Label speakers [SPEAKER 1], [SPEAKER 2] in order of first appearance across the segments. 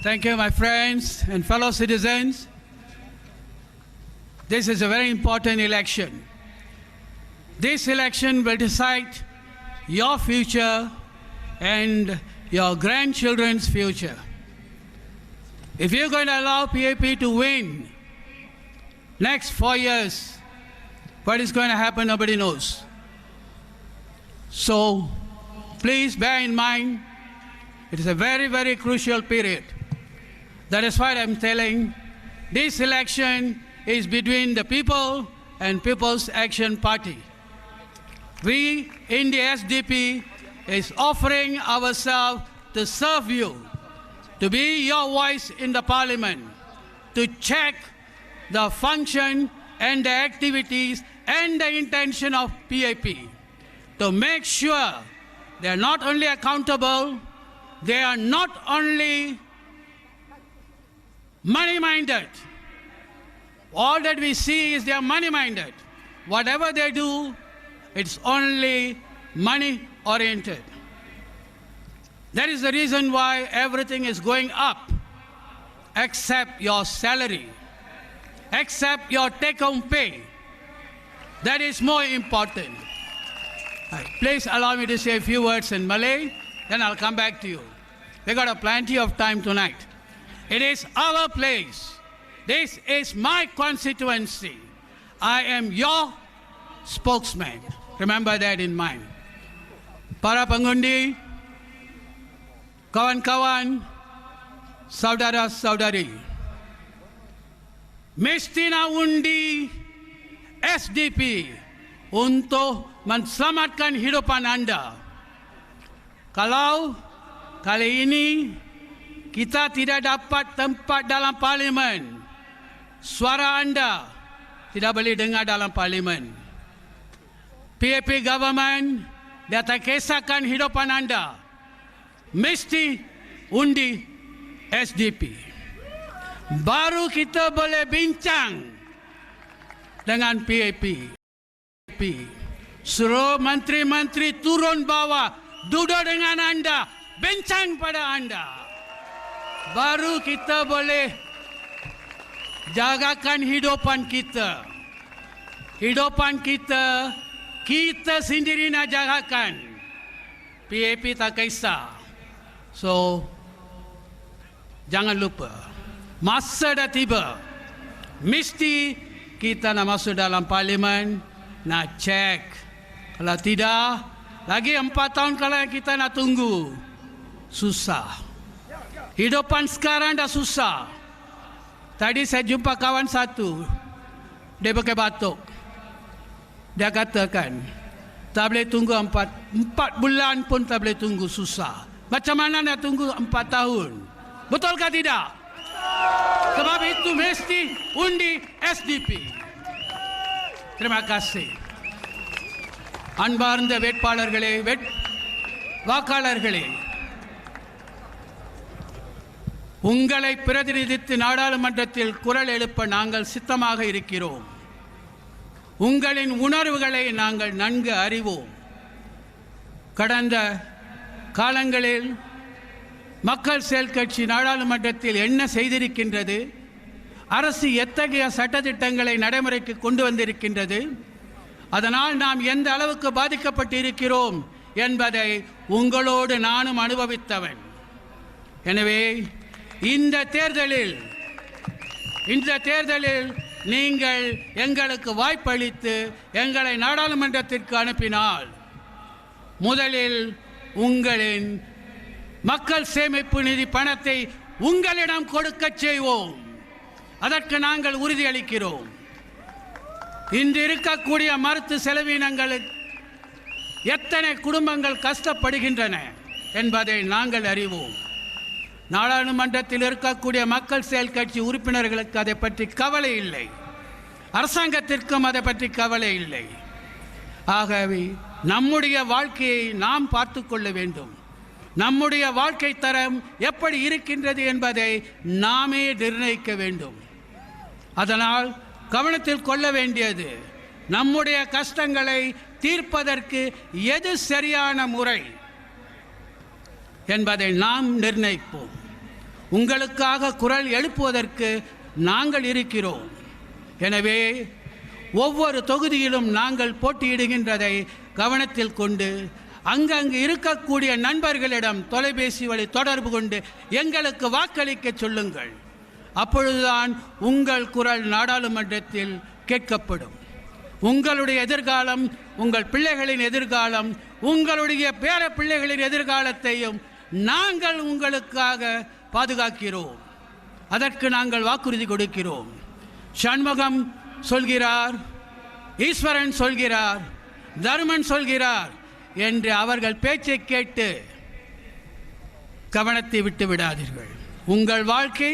[SPEAKER 1] Thank you, my friends and fellow citizens. This is a very important election. This election will decide your future and your grandchildren's future. If you're going to allow PAP to win next 4 years, what is going to happen, nobody knows. So please bear in mind, it is a very, very crucial period. That is why I'm telling, this election is between the people and People's Action Party. We in the SDP is offering ourselves to serve you, to be your voice in the parliament, to check the function and the activities and the intention of PAP, to make sure they are not only accountable, they are not only money-minded. All that we see is they are money-minded. Whatever they do, it's only money-oriented. That is the reason why everything is going up, except your salary, except your take-home pay. That is more important. Please allow me to say a few words in Malay, then I'll come back to you. We got plenty of time tonight. It is our place. This is my constituency. I am your spokesman. Remember that in mind. Para pengundi, kawan-kawan, saudara-saudari, mestilah undi SDP untuk menyelamatkan hidupan anda. Kalau kali ini kita tidak dapat tempat dalam parlimen, suara anda tidak boleh dengar dalam parlimen. PAP government, dia tak kisahkan hidupan anda. Mesti undi SDP. Baru kita boleh bincang dengan PAP. Suruh menteri-menteri turun bawah, duduk dengan anda, bincang pada anda. Baru kita boleh jagakan hidupan kita. Hidupan kita, kita sendiri nak jagakan. PAP tak kisah. So, jangan lupa, masa dah tiba. Mesti kita nak masuk dalam parlimen, nak cek. Kalau tidak, lagi 4 tahun kalau kita nak tunggu, susah. Hidupan sekarang dah susah. Tadi saya jumpa kawan satu, dia pakai batuk. Dia katakan, tak boleh tunggu 4 bulan pun tak boleh tunggu, susah. Macam mana nak tunggu 4 tahun? Betulkah tidak? Sebab itu mesti undi SDP. Terima kasih. அன்பார்ந்த வேட்பாளர்களே, வாக்காளர்களே, உங்களை பிரதிநிதித்து நாடாளுமன்றத்தில் குரல் எழுப்ப நாங்கள் சித்தமாக இருக்கிறோம். உங்களின் உணர்வுகளை நாங்கள் நன்கு அறிவோம். கடந்த காலங்களில் மக்கள் செயல் கட்சி நாடாளுமன்றத்தில் என்ன செய்திருக்கின்றது, அரசு எத்தகைய சட்டத்திட்டங்களை நடைமுறைக்கு கொண்டு வந்திருக்கின்றது, அதனால் நாம் எந்த அளவுக்கு பாதிக்கப்பட்டு இருக்கிறோம் என்பதை உங்களோடு நானும் அனுபவித்தவன். எனவே இந்த தேர்தலில் நீங்கள் எங்களுக்கு வாய்ப்பளித்து எங்களை நாடாளுமன்றத்திற்கு அனுப்பினால், முதலில் உங்களின் மக்கள் சேமிப்பு நிதி பணத்தை உங்களிடம் கொடுக்க செய்வோம். அதற்கு நாங்கள் உறுதியளிக்கிறோம். இன்று இருக்கக்கூடிய மருத்துவ செலவினங்களில் எத்தனை குடும்பங்கள் கஷ்டப்படுகின்றன என்பதை நாங்கள் அறிவோம். நாடாளுமன்றத்தில் இருக்கக்கூடிய மக்கள் செயல் கட்சி உறுப்பினர்களுக்கு அதை பற்றி கவலை இல்லை, அரசாங்கத்திற்கும் அதை பற்றி கவலை இல்லை. ஆகவே நம்முடைய வாழ்க்கையை நாம் பார்த்து கொள்ள வேண்டும். நம்முடைய வாழ்க்கை தரம் எப்படி இருக்கின்றது என்பதை நாமே நிர்ணயிக்க வேண்டும். அதனால் கவனத்தில் கொள்ள வேண்டியது, நம்முடைய கஷ்டங்களை தீர்ப்பதற்கு எது சரியான முறை என்பதை நாம் நிர்ணயிப்போம். உங்களுக்காக குரல் எழுப்புவதற்கு நாங்கள் இருக்கிறோம். எனவே ஒவ்வொரு தொகுதியிலும் நாங்கள் போட்டியிடுகின்றதை கவனத்தில் கொண்டு அங்கங்கு இருக்கக்கூடிய நண்பர்களிடம் தொலைபேசி வழி தொடர்பு கொண்டு எங்களுக்கு வாக்களிக்க சொல்லுங்கள். அப்பொழுதுதான் உங்கள் குரல் நாடாளுமன்றத்தில் கேட்கப்படும். உங்களுடைய எதிர்காலம், உங்கள் பிள்ளைகளின் எதிர்காலம், உங்களுடைய பேர பிள்ளைகளின் எதிர்காலத்தையும் நாங்கள் உங்களுக்காக பாதுகாக்கிறோம். அதற்கு நாங்கள் வாக்குறுதி கொடுக்கிறோம். சண்முகம் சொல்கிறார், ஈஸ்வரன் சொல்கிறார், தர்மன் சொல்கிறார் என்று அவர்கள் பேச்சை கேட்டு கவனத்தை விட்டு விடாதீர்கள். உங்கள் வாழ்க்கை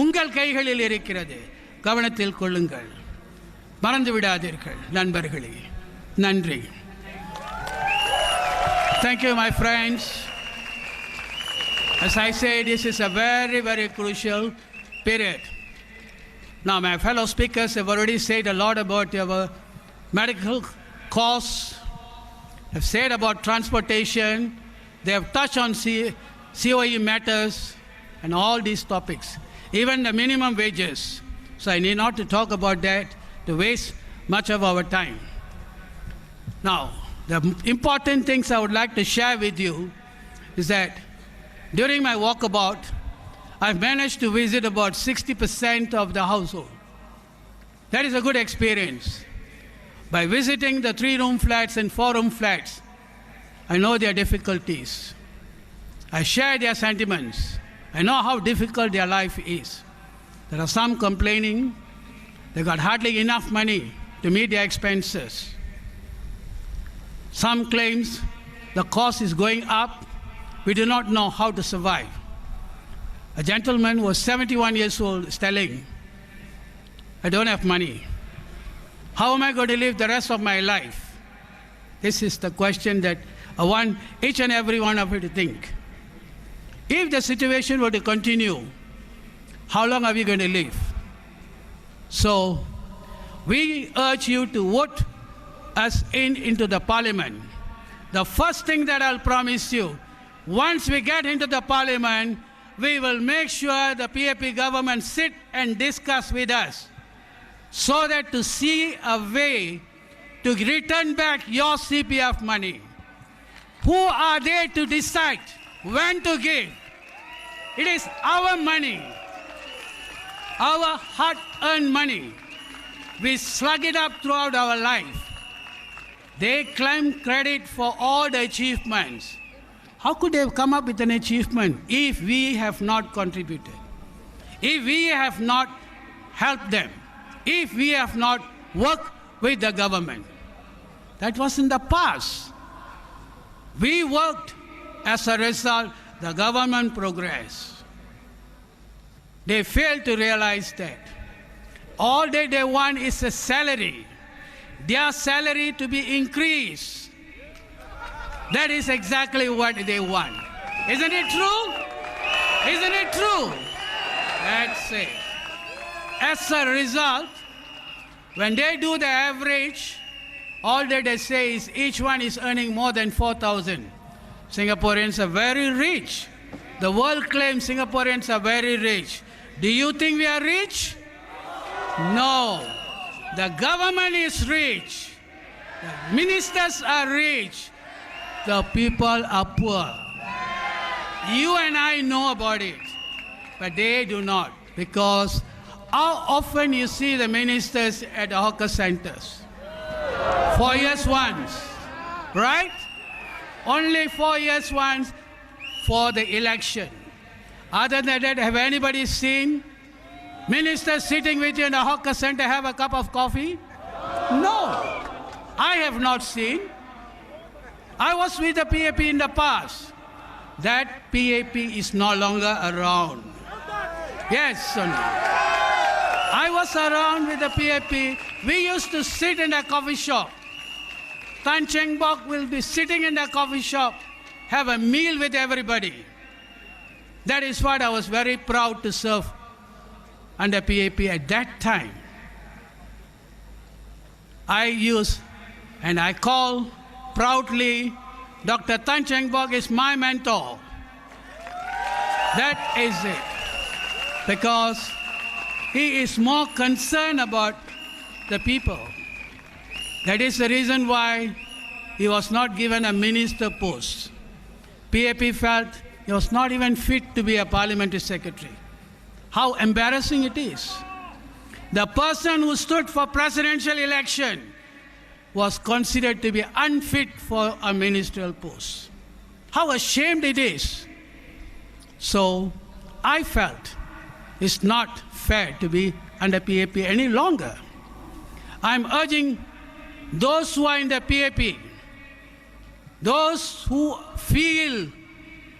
[SPEAKER 1] உங்கள் கைகளில் இருக்கிறது. கவனத்தில் கொள்ளுங்கள், மறந்து விடாதீர்கள் நண்பர்களே. நன்றி. Thank you, my friends. As I say, this is a very, very crucial period. Now, my fellow speakers have already said a lot about our medical costs, have said about transportation, they have touched on COE matters and all these topics, even the minimum wages. So I need not to talk about that to waste much of our time. Now, the important things I would like to share with you is that during my walkabout, I've managed to visit about 60% of the household. That is a good experience. By visiting the 3-room flats and 4-room flats, I know their difficulties. I share their sentiments. I know how difficult their life is. There are some complaining they got hardly enough money to meet their expenses. Some claims the cost is going up. We do not know how to survive. A gentleman who was 71 years old is telling, I don't have money. How am I going to live the rest of my life? This is the question that I want each and every one of you to think. If the situation were to continue, how long are we going to live? So, we urge you to vote us into the parliament. The first thing that I'll promise you, once we get into the parliament, we will make sure the PAP government sit and discuss with us so that to see a way to return back your CPF money. Who are they to decide when to give? It is our money, our hard-earned money. We slug it up throughout our life. They claim credit for all the achievements. How could they have come up with an achievement if we have not contributed? If we have not helped them? If we have not worked with the government? That was in the past. We worked. As a result, the government progressed. They failed to realize that. All that they want is a salary. Their salary to be increased. That is exactly what they want. Isn't it true? Isn't it true? That's it. As a result, when they do the average, all that they say is each one is earning more than 4,000. Singaporeans are very rich. The world claims Singaporeans are very rich. Do you think we are rich? No. The government is rich. The ministers are rich. The people are poor. You and I know about it, but they do not, because how often you see the ministers at the hawker centers? 4 years once, right? Only 4 years once for the election. Other than that, have anybody seen ministers sitting with you in a hawker center have a cup of coffee? No, I have not seen. I was with the PAP in the past. That PAP is no longer around. Yes or no? I was around with the PAP. We used to sit in a coffee shop. Tan Cheng Bock will be sitting in the coffee shop, have a meal with everybody. That is what I was very proud to serve under PAP at that time. I use and I call proudly, Dr. Tan Cheng Bock is my mentor. That is it. because he is more concerned about the people. That is the reason why he was not given a minister post. PAP felt he was not even fit to be a parliamentary secretary. How embarrassing it is. The person who stood for presidential election was considered to be unfit for a ministerial post. How ashamed it is. So I felt it's not fair to be under PAP any longer. I'm urging those who are in the PAP, those who feel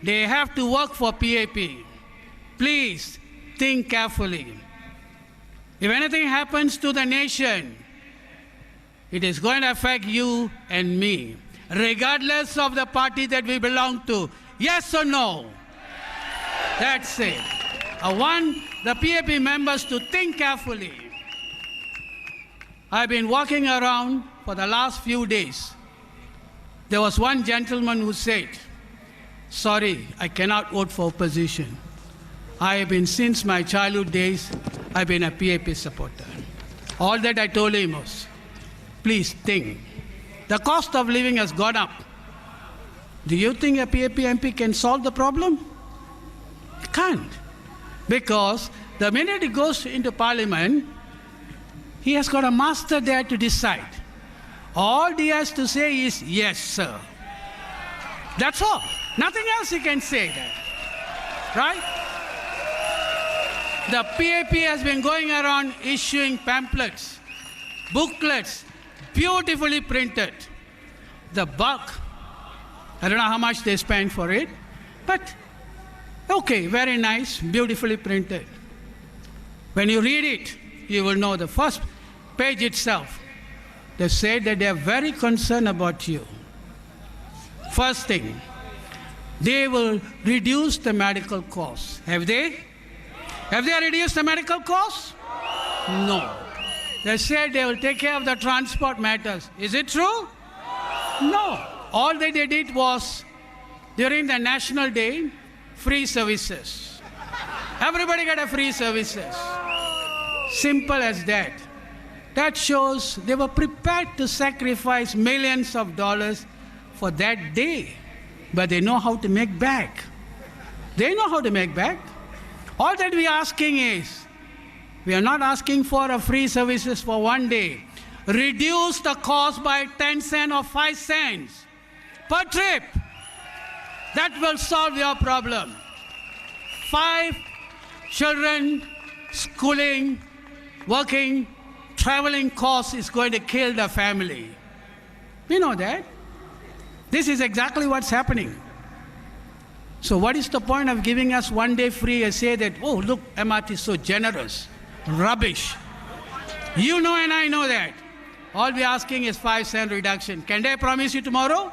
[SPEAKER 1] they have to work for PAP, please think carefully. If anything happens to the nation, it is going to affect you and me, regardless of the party that we belong to. Yes or no? That's it. I want the PAP members to think carefully. I've been walking around for the last few days. There was one gentleman who said, sorry, I cannot vote for opposition. I have been, since my childhood days, I've been a PAP supporter. All that I told him was, please think. The cost of living has gone up. Do you think a PAP MP can solve the problem? It can't. Because the minute he goes into parliament, he has got a master there to decide. All he has to say is, yes, sir. That's all. Nothing else he can say there. Right? The PAP has been going around issuing pamphlets, booklets, beautifully printed. The buck, I don't know how much they spend for it, but okay, very nice, beautifully printed. When you read it, you will know the first page itself. They say that they are very concerned about you. First thing, they will reduce the medical costs. Have they? Have they reduced the medical costs? No. They said they will take care of the transport matters. Is it true? No. All that they did was, during the National Day, free services. Everybody got a free services. Simple as that. That shows they were prepared to sacrifice millions of dollars for that day. But they know how to make back. They know how to make back. All that we are asking is, we are not asking for a free services for one day. Reduce the cost by 10 cents or 5 cents per trip. That will solve your problem. 5 children, schooling, working, traveling costs is going to kill the family. We know that. This is exactly what's happening. So what is the point of giving us one day free and say that, oh, look, MRT is so generous? Rubbish. You know and I know that. All we're asking is 5 cent reduction. Can they promise you tomorrow?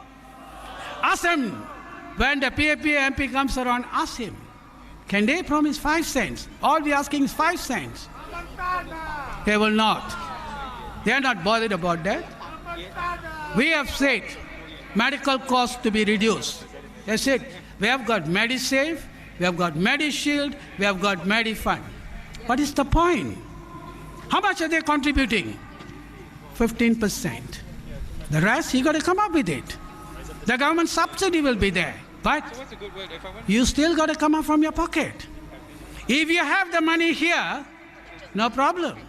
[SPEAKER 1] Ask them. When the PAP MP comes around, ask him. Can they promise 5 cents? All we're asking is 5 cents. They will not. They are not bothered about that. We have said medical costs to be reduced. They said, we have got MediSave, we have got MediShield, we have got MediFund. What is the point? How much are they contributing? 15%. The rest, you got to come up with it. The government subsidy will be there, but you still got to come up from your pocket. If you have the money here, no problem.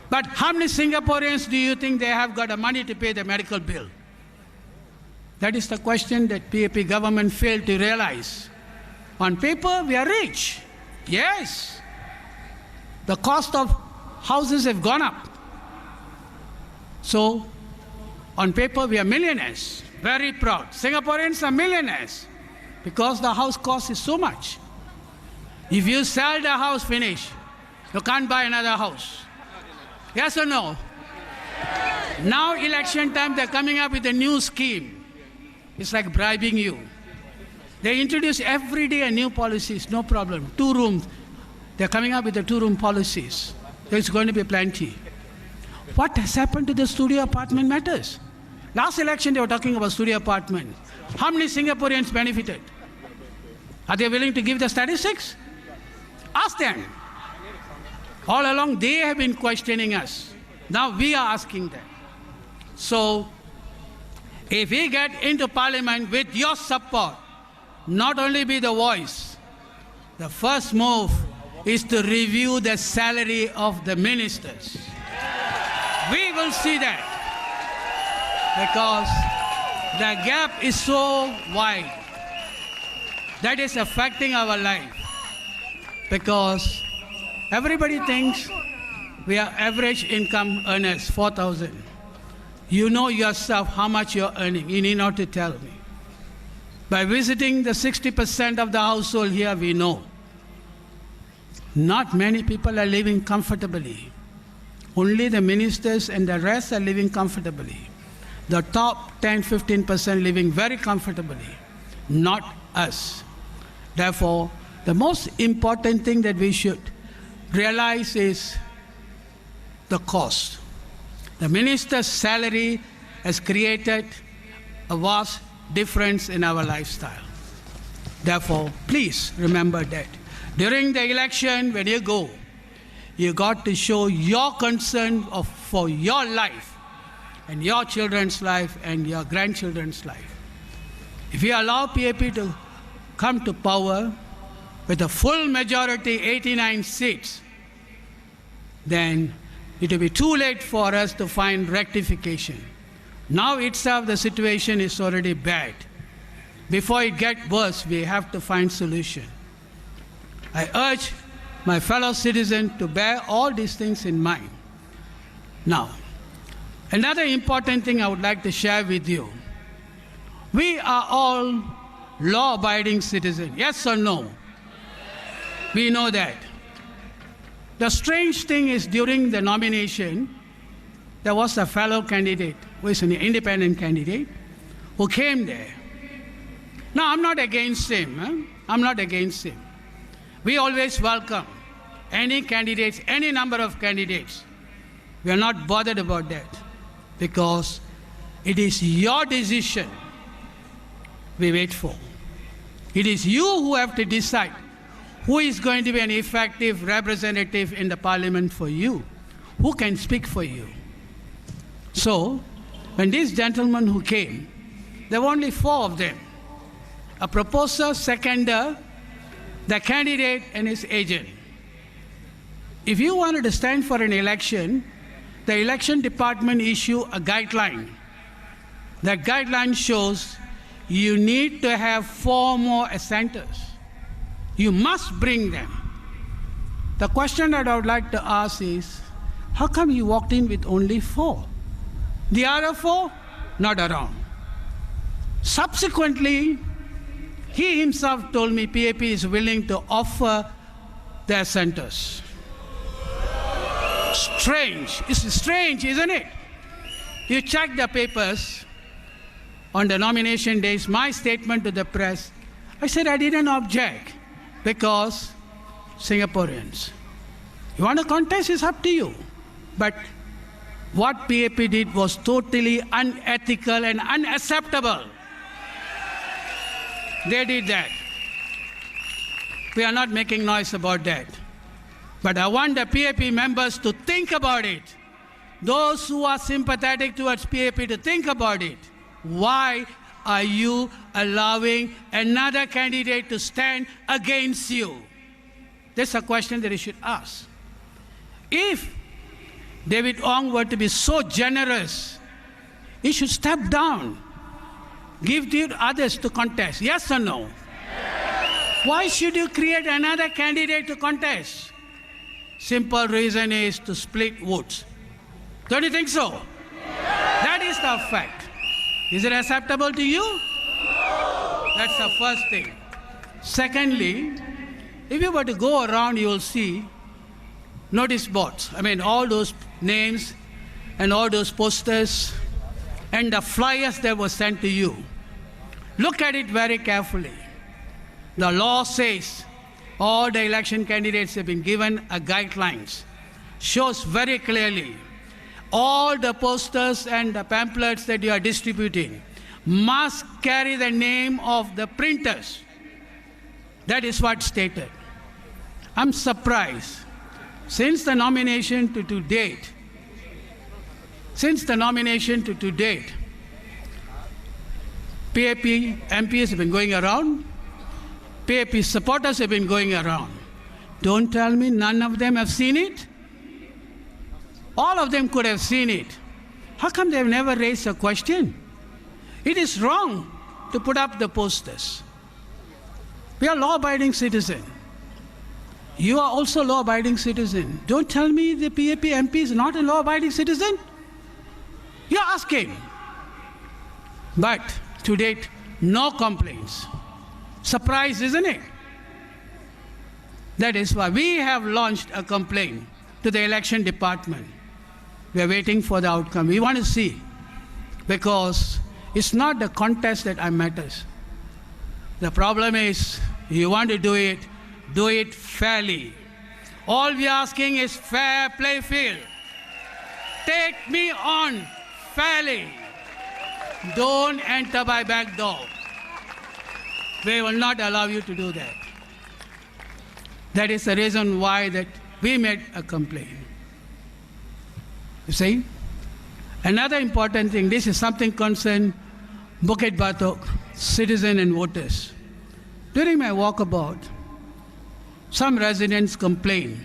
[SPEAKER 1] But how many Singaporeans do you think they have got the money to pay the medical bill? That is the question that PAP government failed to realize. On paper, we are rich. Yes. The cost of houses have gone up. So, on paper, we are millionaires. Very proud. Singaporeans are millionaires because the house cost is so much. If you sell the house, finish. You can't buy another house. Yes or no? Now, election time, they're coming up with a new scheme. It's like bribing you. They introduce every day a new policies, no problem. 2 rooms. They're coming up with the 2-room policies. There's going to be plenty. What has happened to the studio apartment matters? Last election, they were talking about studio apartment. How many Singaporeans benefited? Are they willing to give the statistics? Ask them. All along they have been questioning us. Now we are asking them. So, if we get into Parliament with your support, not only be the voice, the first move is to review the salary of the ministers. We will see that because the gap is so wide that is affecting our life, because everybody thinks we are average income earners, 4,000. You know yourself how much you're earning. You need not to tell me. By visiting the 60% of the household here, we know. Not many people are living comfortably. Only the ministers and the rest are living comfortably. The top 10-15% living very comfortably. Not us. Therefore, the most important thing that we should realize is the cost. The minister's salary has created a vast difference in our lifestyle. Therefore, please remember that. During the election, when you go, you got to show your concern for your life and your children's life and your grandchildren's life. If you allow PAP to come to power with a full majority, 89 seats, then it will be too late for us to find rectification. Now itself the situation is already bad. Before it gets worse, we have to find solution. I urge my fellow citizens to bear all these things in mind. Now, another important thing I would like to share with you. We are all law-abiding citizens, yes or no? We know that. The strange thing is, during the nomination, there was a fellow candidate, who is an independent candidate, who came there. Now, I'm not against him. I'm not against him. We always welcome any candidates, any number of candidates. We are not bothered about that, because it is your decision we wait for. It is you who have to decide who is going to be an effective representative in the parliament for you, who can speak for you. So, when these gentlemen who came, there were only 4 of them. A proposer, seconder, the candidate, and his agent. If you wanted to stand for an election, the election department issue a guideline. That guideline shows you need to have 4 more assenters. You must bring them. The question that I would like to ask is, how come you walked in with only 4? The other 4, not around. Subsequently, he himself told me PAP is willing to offer their centers. Strange. It's strange, isn't it? You check the papers on the nomination days, my statement to the press, I said I didn't object because Singaporeans. You want to contest, it's up to you. But what PAP did was totally unethical and unacceptable. They did that. We are not making noise about that. But I want the PAP members to think about it. Those who are sympathetic towards PAP to think about it. Why are you allowing another candidate to stand against you? That's a question that you should ask. If David Ong were to be so generous, he should step down. Give the others to contest. Yes or no? Why should you create another candidate to contest? Simple reason is to split votes. Don't you think so? That is the fact. Is it acceptable to you? That's the first thing. Secondly, if you were to go around, you will see notice boards. I mean, all those names and all those posters and the flyers that were sent to you. Look at it very carefully. The law says all the election candidates have been given a guidelines. Shows very clearly all the posters and the pamphlets that you are distributing must carry the name of the printers. That is what's stated. I'm surprised since the nomination to date, PAP MPs have been going around, PAP supporters have been going around. Don't tell me none of them have seen it. All of them could have seen it. How come they have never raised a question? It is wrong to put up the posters. We are law-abiding citizens. You are also law-abiding citizen. Don't tell me the PAP MP is not a law-abiding citizen. You're asking. But to date, no complaints. Surprise, isn't it? That is why we have launched a complaint to the election department. We are waiting for the outcome. We want to see, because it's not the contest that matters. The problem is, you want to do it fairly. All we are asking is fair play field. Take me on fairly. Don't enter by back door. We will not allow you to do that. That is the reason why that we made a complaint. You see? Another important thing, this is something concerned Bukit Batok, citizens and voters. During my walkabout, some residents complain,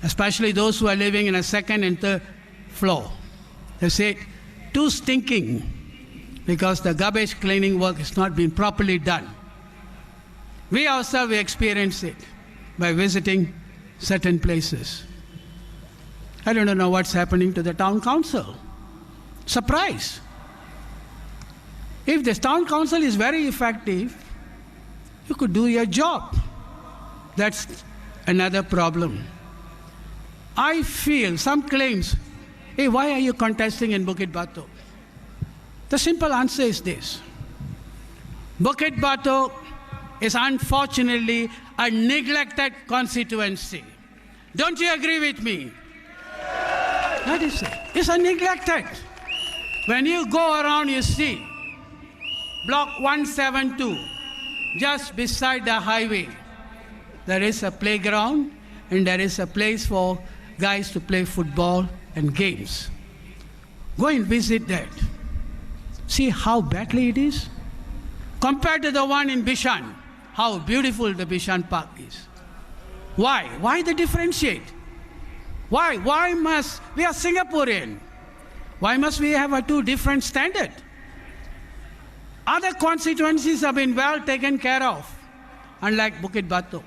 [SPEAKER 1] especially those who are living in a second and third floor. They say, too stinking, because the garbage cleaning work has not been properly done. We ourselves experience it by visiting certain places. I don't know what's happening to the town council. Surprise. If the town council is very effective, you could do your job. That's another problem. I feel some claims, hey, why are you contesting in Bukit Batok? The simple answer is this. Bukit Batok is unfortunately a neglected constituency. Don't you agree with me? That is it. It's a neglected. When you go around, you see Block 172, just beside the highway, there is a playground and there is a place for guys to play football and games. Go and visit that. See how badly it is? Compared to the one in Bishan, how beautiful the Bishan Park is. Why? Why the differentiate? Why? Why must, we are Singaporean. Why must we have a two different standard? Other constituencies have been well taken care of, unlike Bukit Batok.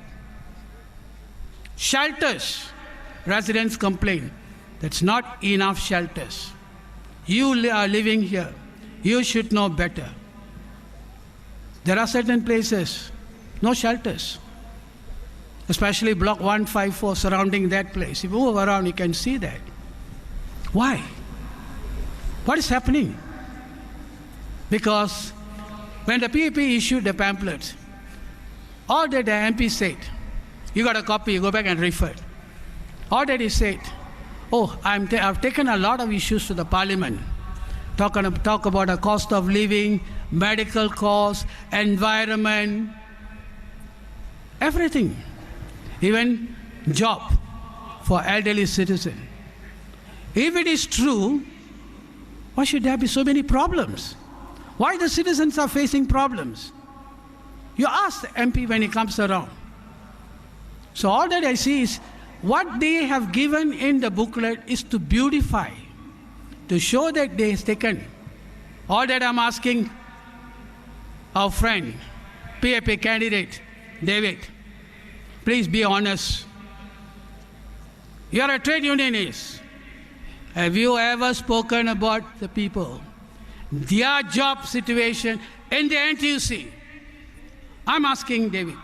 [SPEAKER 1] Shelters, residents complain, that's not enough shelters. You are living here, you should know better. There are certain places, no shelters, especially Block 154 surrounding that place. If you move around, you can see that. Why? What is happening? Because when the PAP issued the pamphlet, all that the MP said, you got a copy, you go back and refer it. All that he said, oh, I've taken a lot of issues to the parliament. Talk about the cost of living, medical costs, environment, everything. Even job for elderly citizens. If it is true, why should there be so many problems? Why the citizens are facing problems? You ask the MP when he comes around. So all that I see is what they have given in the booklet is to beautify, to show that they have taken. All that I'm asking our friend, PAP candidate, David, please be honest. You are a trade unionist. Have you ever spoken about the people, their job situation in the NTUC? I'm asking David,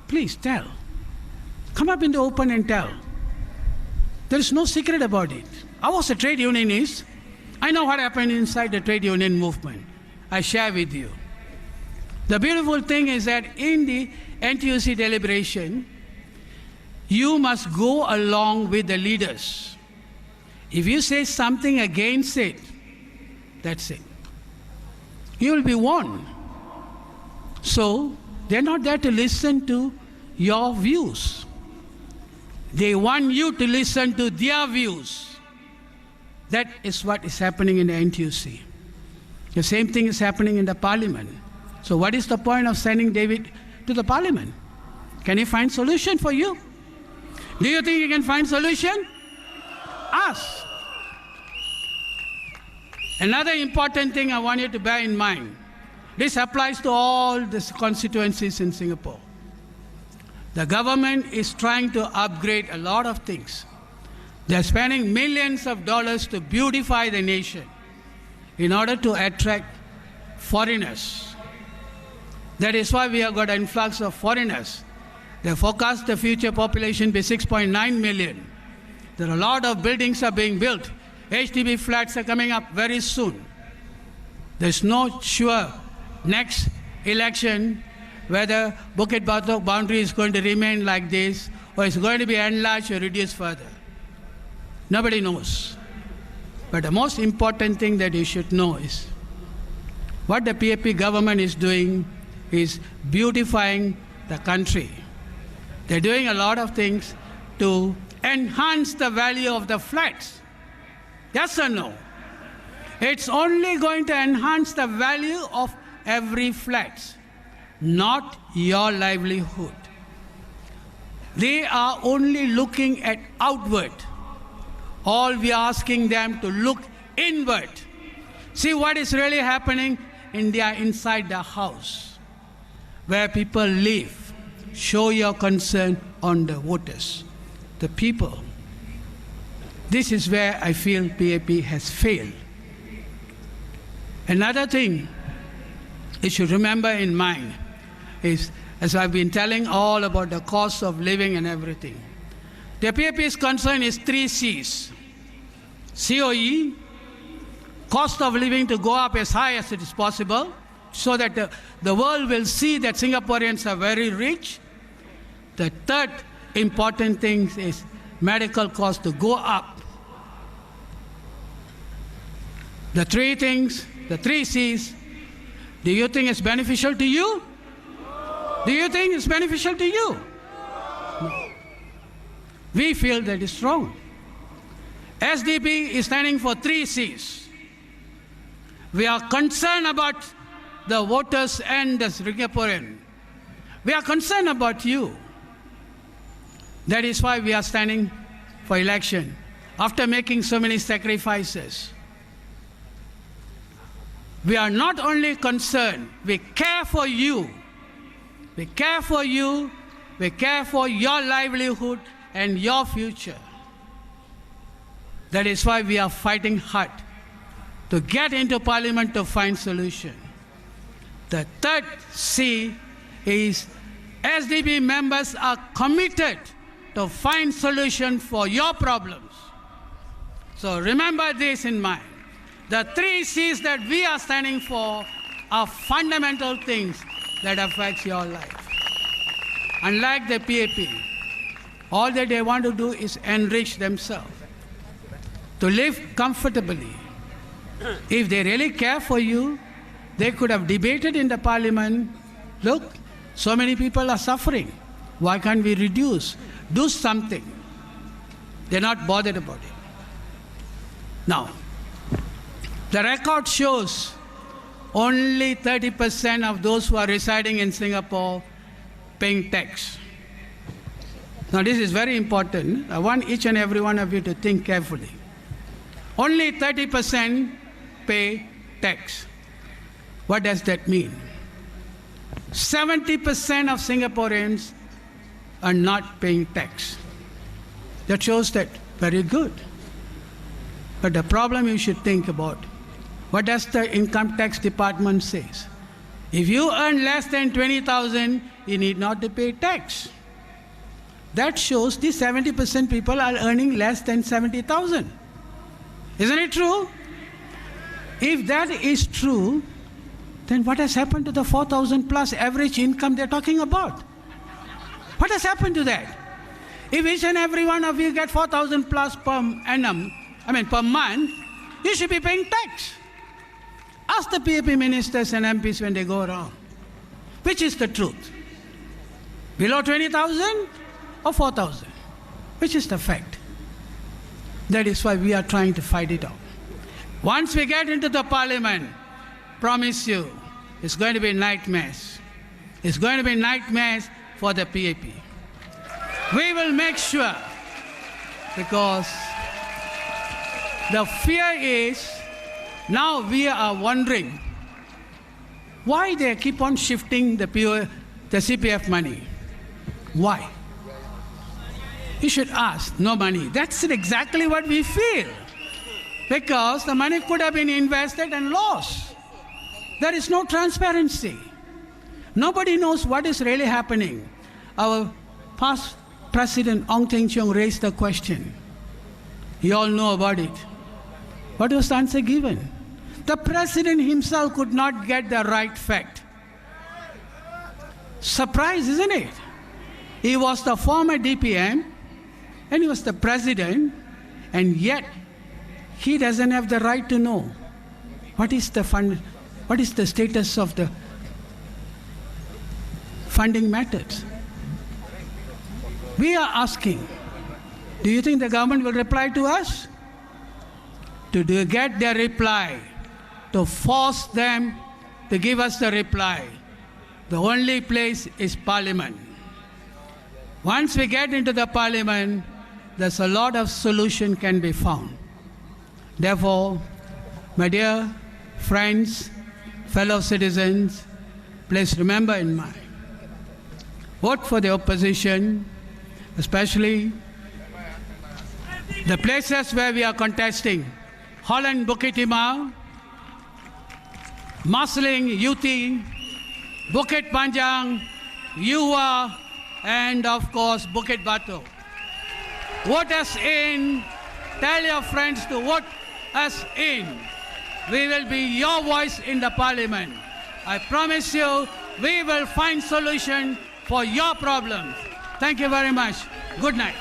[SPEAKER 1] please tell. Come up in the open and tell. There is no secret about it. I was a trade unionist. I know what happened inside the trade union movement. I share with you. The beautiful thing is that in the NTUC deliberation, you must go along with the leaders. If you say something against it, that's it. You will be warned. So, they're not there to listen to your views. They want you to listen to their views. That is what is happening in the NTUC. The same thing is happening in the parliament. So what is the point of sending David to the parliament? Can he find solution for you? Do you think he can find solution? Ask. Another important thing I want you to bear in mind. This applies to all the constituencies in Singapore. The government is trying to upgrade a lot of things. They're spending millions of dollars to beautify the nation in order to attract foreigners. That is why we have got an influx of foreigners. They forecast the future population be 6.9 million. There are a lot of buildings are being built. HDB flats are coming up very soon. There's no sure next election whether Bukit Batok boundary is going to remain like this or it's going to be enlarged or reduced further. Nobody knows. But the most important thing that you should know is what the PAP government is doing is beautifying the country. They're doing a lot of things to enhance the value of the flats. Yes or no? It's only going to enhance the value of every flat, not your livelihood. They are only looking at outward. All we are asking them to look inward. See what is really happening inside the house, where people live. Show your concern on the voters, the people. This is where I feel PAP has failed. Another thing you should remember in mind is, as I've been telling all about the cost of living and everything, the PAP's concern is 3 C's. COE, cost of living to go up as high as it is possible, so that the world will see that Singaporeans are very rich. The third important thing is medical costs to go up. The 3 things, the 3 C's, do you think it's beneficial to you? Do you think it's beneficial to you? No. We feel that it's wrong. SDP is standing for 3 C's. We are concerned about the voters and the Singaporean. We are concerned about you. That is why we are standing for election after making so many sacrifices. We are not only concerned, we care for you. We care for you, we care for your livelihood and your future. That is why we are fighting hard to get into Parliament to find solution. The third C is SDP members are committed to find solution for your problems. So remember this in mind. The 3 C's that we are standing for are fundamental things that affect your life. Unlike the PAP, all that they want to do is enrich themselves, to live comfortably. If they really care for you, they could have debated in the Parliament, look, so many people are suffering. Why can't we reduce? Do something. They're not bothered about it. Now, the record shows only 30% of those who are residing in Singapore paying tax. Now, this is very important. I want each and every one of you to think carefully. Only 30% pay tax. What does that mean? 70% of Singaporeans are not paying tax. That shows that very good. But the problem you should think about, what does the income tax department say? If you earn less than 20,000, you need not to pay tax. That shows the 70% people are earning less than 70,000. Isn't it true? If that is true, then what has happened to the 4,000 plus average income they're talking about? What has happened to that? If each and every one of you get 4,000 plus per annum, per month, you should be paying tax. Ask the PAP ministers and MPs when they go around. Which is the truth? Below 20,000 or 4,000? which is the fact. That is why we are trying to fight it out. Once we get into the parliament, promise you, it's going to be nightmares. It's going to be nightmares for the PAP. We will make sure, because the fear is, now we are wondering why they keep on shifting the CPF money. Why? You should ask, no money. That's exactly what we feel. Because the money could have been invested and lost. There is no transparency. Nobody knows what is really happening. Our past President Ong Teng Cheong raised the question. You all know about it. What was the answer given? The President himself could not get the right fact. Surprise, isn't it? He was the former DPM and he was the President, and yet he doesn't have the right to know what is the status of the funding methods. We are asking, do you think the government will reply to us? To get their reply, to force them to give us the reply, the only place is Parliament. Once we get into the Parliament, there's a lot of solution can be found. Therefore, my dear friends, fellow citizens, please remember in mind, vote for the opposition, especially the places where we are contesting: Holland, Bukit Timah, Marsiling, UT, Bukit Panjang, Ewa, and of course Bukit Batu. Vote us in. Tell your friends to vote us in. We will be your voice in the Parliament. I promise you, we will find solution for your problems. Thank you very much. Good night.